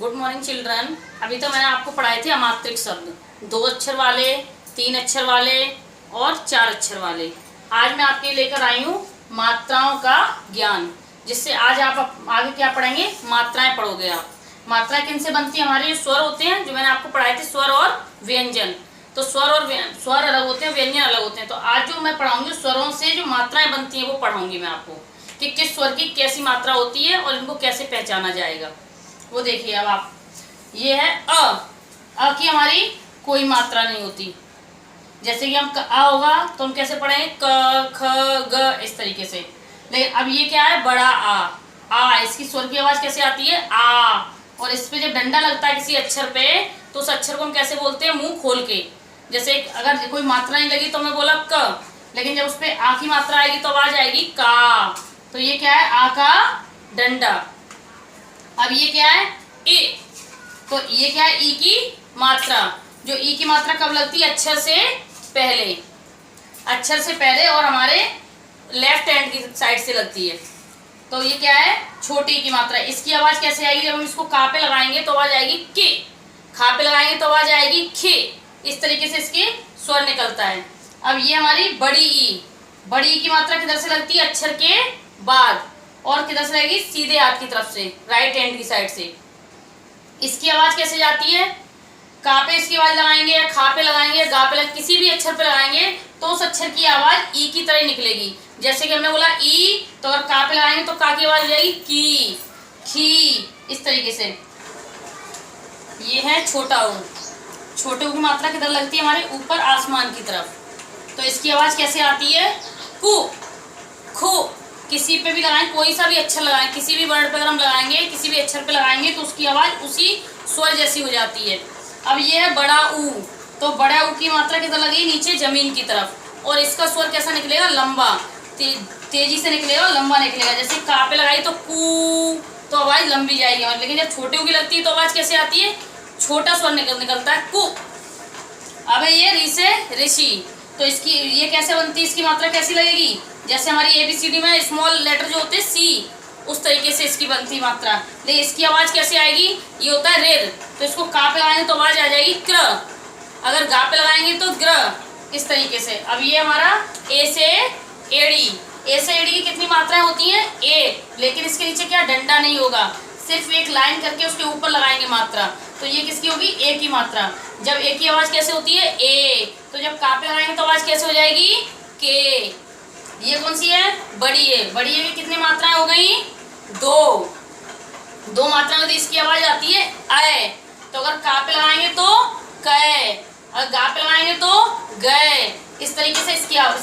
Good morning children. अभी तो मैंने आपको पढ़ाए थे अमात्रिक शब्द, 2 अक्षर वाले, 3 अक्षर वाले और 4 अक्षर वाले। आज मैं आपके लेकर आई हूँ मात्राओं का ज्ञान, जिससे आज आप आगे क्या पढ़ेंगे, मात्राएं पढ़ोगे आप। मात्राएं किन से बनती है? हमारे जो स्वर होते हैं, जो मैंने आपको पढ़ाए थे स्वर और व्यंजन। तो स्वर अलग होते हैं, व्यंजन अलग होते हैं। तो आज जो मैं पढ़ाऊंगी स्वरों से जो मात्राएं बनती हैं वो पढ़ाऊंगी मैं आपको, कि किस स्वर की कैसी मात्रा होती है और इनको कैसे पहचाना जाएगा। वो देखिए अब आप, ये है अ की हमारी कोई मात्रा नहीं होती। जैसे कि हम आ होगा तो हम कैसे पढ़ेंगे, क ख ग, इस तरीके से। लेकिन अब ये क्या है, बड़ा आ, इसकी स्वर की आवाज कैसे आती है, आ। और इस पे जब डंडा लगता है किसी अक्षर पे, तो उस अक्षर को हम कैसे बोलते हैं, मुंह खोल के। जैसे अगर कोई मात्रा नहीं लगी तो मैं बोला क, लेकिन जब उस पे आ की मात्रा आएगी तो आवाज आएगी का। तो ये क्या है, आ का डंडा। अब ये क्या है, ए। तो ये क्या है, ई की मात्रा। जो ई की मात्रा कब लगती है, अक्षर से पहले, अक्षर से पहले और हमारे लेफ्ट हैंड की साइड से लगती है। तो ये क्या है, छोटी की मात्रा। इसकी आवाज कैसे आएगी, जब हम इसको का पे लगाएंगे तो आवाज आएगी के, खा पे लगाएंगे तो आवाज आएगी खे। इस तरीके से इसके स्वर निकलता है। अब ये हमारी बड़ी ई, बड़ी ई की मात्रा किधर से लगती है, अक्षर के बाद, और किधर से लगेगी, सीधे हाथ की तरफ से, राइट हैंड की साइड से। इसकी आवाज कैसे जाती है, का पे इसकी आवाज लगाएंगे या खा पे लगाएंगे या गा पे किसी भी अक्षर पे लगाएंगे तो उस अक्षर की आवाज ई की तरह निकलेगी। जैसे कि हमने बोला ई, तो अगर का पे लगाएंगे तो का की आवाज हो जाएगी की, खी, इस तरीके से। ये है छोटा ऊ। छोटे ऊ की मात्रा किधर लगती है, हमारे ऊपर आसमान की तरफ। तो इसकी आवाज कैसे आती है, कु, खु। किसी पे भी लगाएं, कोई सा भी अक्षर लगाएं, किसी भी वर्ड पे अगर हम लगाएंगे, किसी भी अक्षर पे लगाएंगे तो उसकी आवाज उसी स्वर जैसी हो जाती है। अब ये है बड़ा ऊ। तो बड़ा ऊ की मात्रा किधर लगेगी, नीचे जमीन की तरफ, और इसका स्वर कैसा निकलेगा, लंबा, तेजी से निकलेगा, लंबा निकलेगा। जैसे का पे लगाई तो कू, तो आवाज लंबी जाएगी। और लेकिन जब छोटे ऊ की लगती है तो आवाज कैसे आती है, छोटा स्वर निकलता है, कु। अब ये री से ऋषि। तो इसकी ये कैसे बनती है, इसकी मात्रा कैसी लगेगी, जैसे हमारी एबीसीडी में स्मॉल लेटर जो होते हैं सी, उस तरीके से इसकी बनती मात्रा। लेकिन इसकी आवाज कैसे आएगी, ये होता है रेर। तो इसको का पे लगाएंगे तो आवाज आ जाएगी क्र, अगर गा पे लगाएंगे तो ग्र, इस तरीके से। अब ये हमारा ए से एड़ी। ए से एड़ी की कितनी मात्राएं होती हैं, एक। लेकिन इसके नीचे क्या, डंडा नहीं होगा, सिर्फ एक लाइन करके उसके ऊपर लगाएंगे मात्रा। तो ये किसकी होगी, ए की मात्रा। जब ए की आवाज कैसे होती है, ए। तो जब का पे लगाएंगे तो आवाज कैसे हो जाएगी, के। ये कौन सी है, बड़ी है। बड़ी है की कितनी मात्राएं हो गई, दो मात्राएं होती है। इसकी आवाज आती है अय। तो अगर का पे लगाएंगे तो कै, और गा पे लगाएंगे तो गए। इस तरीके से इसकी आवाज